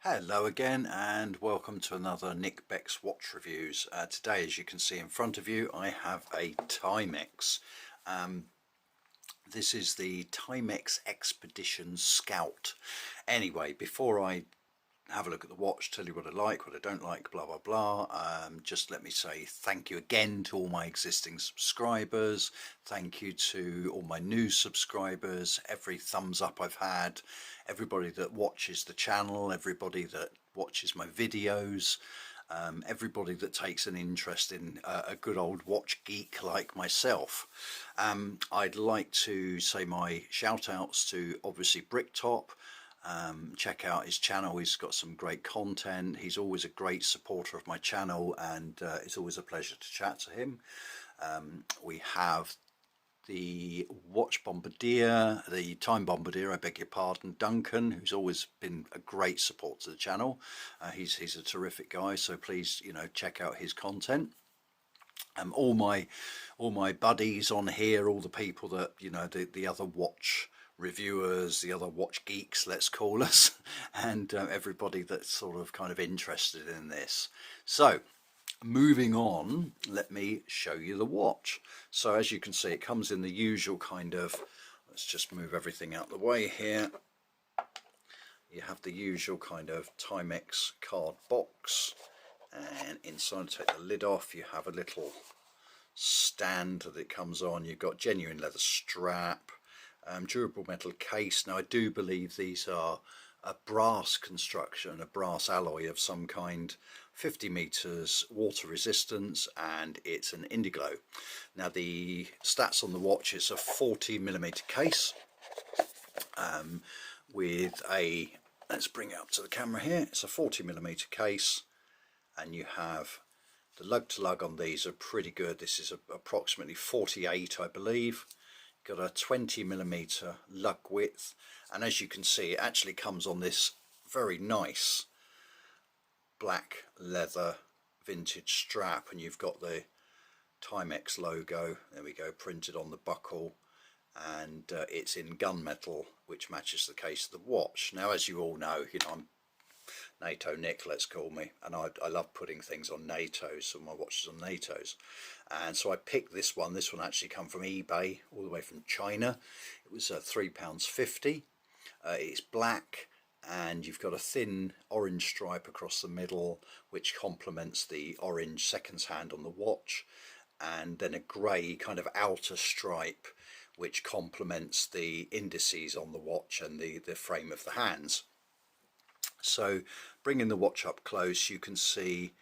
Hello again and welcome to another Nick Beck's Watch Reviews. Today, as you can see in front of you, I have a Timex. This is the Timex Expedition Scout. Anyway, before I have a look at the watch, tell you what I like, what I don't like, blah blah blah, just let me say thank you again to all my existing subscribers, thank you to all my new subscribers, every thumbs up I've had, everybody that watches the channel, everybody that watches my videos, everybody that takes an interest in a good old watch geek like myself. I'd like to say my shout outs to obviously Bricktop. Check out his channel, he's got some great content, he's always a great supporter of my channel, and it's always a pleasure to chat to him. We have the watch bombardier, the time bombardier, I beg your pardon, Duncan, who's always been a great support to the channel. He's a terrific guy, so please, check out his content. All my buddies on here, all the people that, the other watch reviewers, the other watch geeks, let's call us, and everybody that's sort of kind of interested in this. So moving on, let me show you the watch. So as you can see, it comes in the usual kind of, let's just move everything out the way here. You have the usual kind of Timex card box, and inside, take the lid off, you have a little stand that it comes on. You've got genuine leather strap, durable metal case. Now I do believe these are a brass construction, a brass alloy of some kind, 50 meters water resistance, and it's an Indigo. Now the stats on the watch is a 40mm case with a, let's bring it up to the camera here, it's a 40mm case, and you have the lug to lug on these are pretty good. This is approximately 48, I believe. Got a 20mm lug width, and as you can see, it actually comes on this very nice black leather vintage strap, and you've got the Timex logo, there we go, printed on the buckle, and it's in gunmetal, which matches the case of the watch. Now, as you all know, I'm NATO Nick, let's call me, and I love putting things on NATOs, so my watch is on NATOs, and so I picked this one. This one actually come from eBay, all the way from China. It was £3.50. It's black, and you've got a thin orange stripe across the middle, which complements the orange seconds hand on the watch, and then a grey kind of outer stripe, which complements the indices on the watch and the frame of the hands. So bringing the watch up close, you can see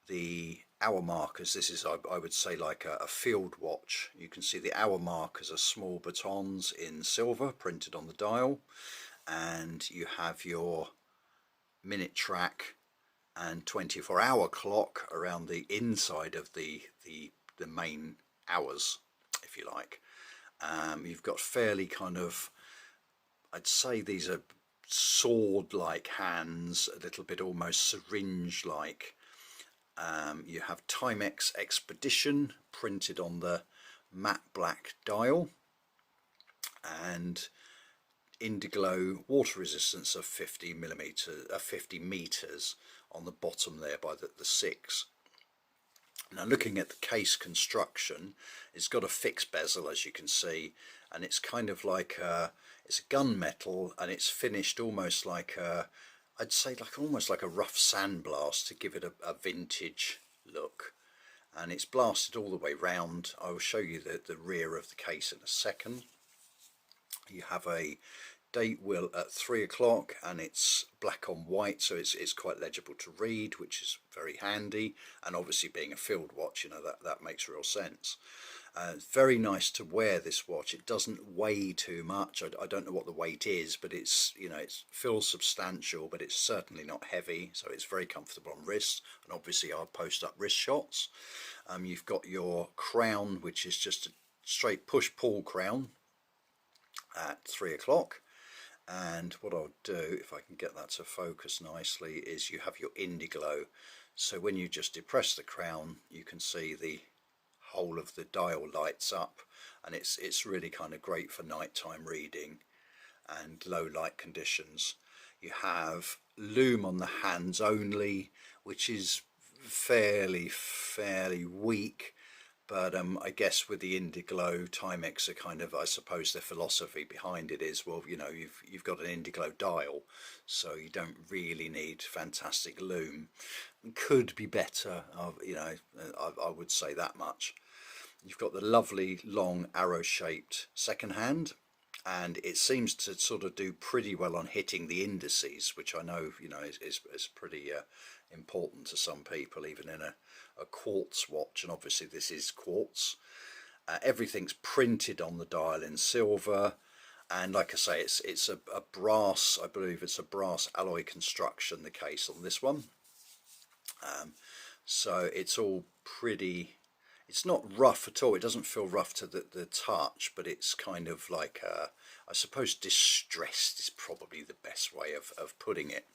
the hour markers. This is, I would say, like a field watch. You can see the hour markers are small batons in silver printed on the dial, and you have your minute track and 24-hour clock around the inside of the main hours, if you like. You've got fairly kind of, I'd say these are sword-like hands, a little bit almost syringe-like. You have Timex Expedition printed on the matte black dial, and Indigo water resistance of 50 meters on the bottom there by the 6. Now, looking at the case construction, it's got a fixed bezel, as you can see, and it's kind of like it's a gunmetal, and it's finished almost like I'd say almost like a rough sandblast to give it a vintage look, and it's blasted all the way round. I will show you the rear of the case in a second. You have a date wheel at 3 o'clock, and it's black on white, so it's quite legible to read, which is very handy, and obviously being a field watch, that makes real sense. It's very nice to wear this watch. It doesn't weigh too much. I don't know what the weight is, but it feels substantial, but it's certainly not heavy, so it's very comfortable on wrist, and obviously I'll post up wrist shots. You've got your crown, which is just a straight push-pull crown at 3 o'clock. And what I'll do, if I can get that to focus nicely, is you have your Indigo. So when you just depress the crown, you can see the whole of the dial lights up, and it's really kind of great for nighttime reading and low light conditions. You have lume on the hands only, which is fairly weak. But I guess with the Indigo, Timex are kind of, I suppose their philosophy behind it is, well, you know, you've got an Indigo dial, so you don't really need fantastic lume. Could be better, you know, I would say that much. You've got the lovely long arrow-shaped second hand, and it seems to sort of do pretty well on hitting the indices, which I know, you know, is pretty important to some people, even in a quartz watch. And obviously this is quartz. Everything's printed on the dial in silver, and like I say, it's a brass, I believe it's a brass alloy construction, the case on this one. So it's all pretty, it's not rough at all, it doesn't feel rough to the touch, but it's kind of like I suppose distressed is probably the best way of putting it.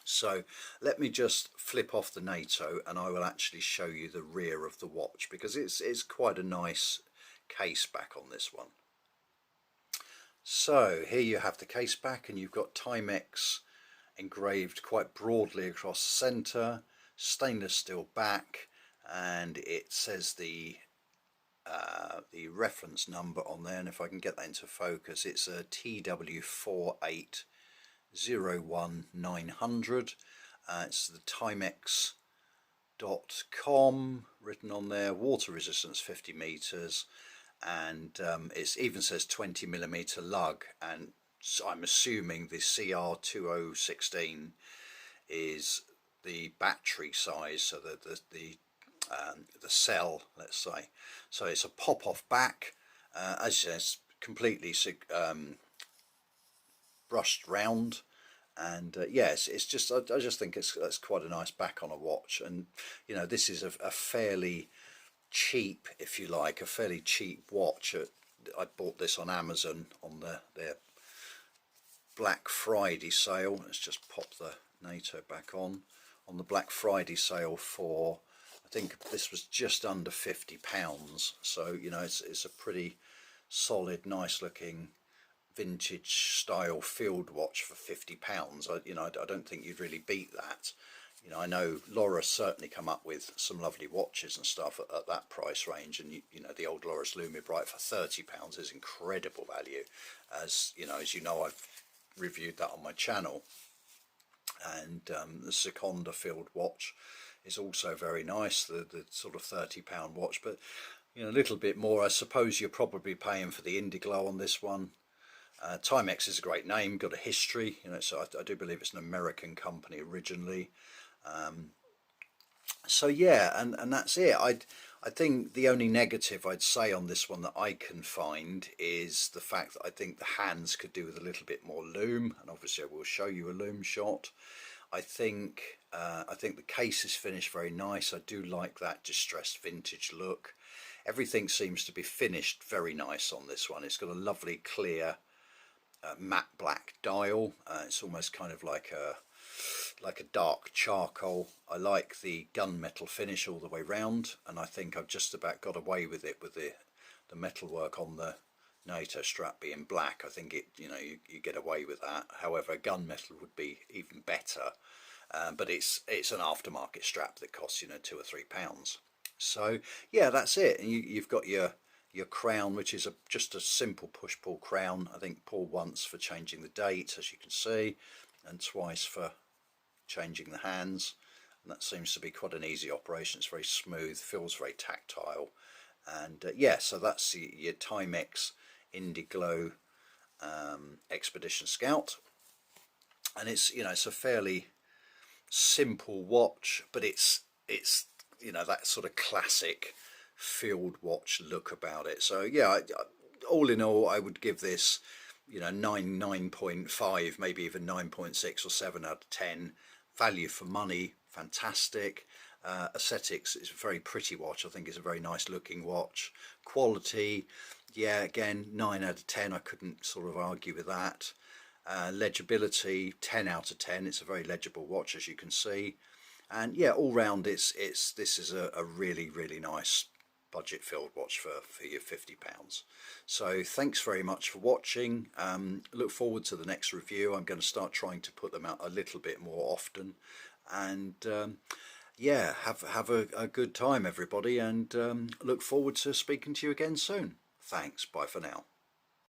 So let me just flip off the NATO and I will actually show you the rear of the watch, because it's quite a nice case back on this one. So here you have the case back, and you've got Timex engraved quite broadly across the centre, stainless steel back, and it says the reference number on there, and if I can get that into focus, it's a TW4B01900. It's the Timex.com written on there, water resistance 50 meters, and it even says 20mm lug, and so I'm assuming the CR2016 is the battery size, so the cell, let's say. So it's a pop-off back, as it says, completely brushed round, and yes, it's just, I just think that's quite a nice back on a watch. And you know, this is a fairly cheap, if you like, a fairly cheap watch. I bought this on Amazon on their Black Friday sale. Let's just pop the NATO back on the Black Friday sale for, I think this was just under £50. So you know, it's a pretty solid, nice looking vintage style field watch for £50. You know, I don't think you'd really beat that. You know, I know Laura's certainly come up with some lovely watches and stuff at that price range, and you know, the old Loris Lumibright for £30 is incredible value. As you know, I've reviewed that on my channel. And the Seconda field watch is also very nice, the sort of £30 watch, but you know, a little bit more. I suppose you're probably paying for the Indigo on this one. Timex is a great name, got a history, you know, so I do believe it's an American company originally. So yeah, and that's it. I think the only negative I'd say on this one that I can find is the fact that I think the hands could do with a little bit more lume, and obviously I will show you a lume shot. I think the case is finished very nice. I do like that distressed vintage look. Everything seems to be finished very nice on this one. It's got a lovely clear matte black dial. It's almost kind of like a dark charcoal. I like the gunmetal finish all the way round, and I think I've just about got away with it with the metalwork on the NATO strap being black. I think you know, you get away with that. However, gunmetal would be even better, but it's an aftermarket strap that costs, you know, £2 or £3. So yeah, that's it. And you've got your crown, which is just a simple push-pull crown. I think pull once for changing the date, as you can see, and twice for changing the hands, and that seems to be quite an easy operation. It's very smooth, feels very tactile, and yeah, so that's your Timex Indigo Expedition Scout, and it's, you know, it's a fairly simple watch, but it's you know, that sort of classic field watch look about it. So yeah, all in all, I would give this, you know, 9.5, maybe even 9.6 or 7 out of 10. Value for money, fantastic. Aesthetics, is a very pretty watch. I think it's a very nice looking watch. Quality, yeah, again, 9 out of 10. I couldn't sort of argue with that. Legibility, 10 out of 10. It's a very legible watch, as you can see. And yeah, all round, this is a really, really nice budget field watch for your £50. So thanks very much for watching. Look forward to the next review. I'm going to start trying to put them out a little bit more often, and yeah, have a good time everybody, and look forward to speaking to you again soon. Thanks, bye for now.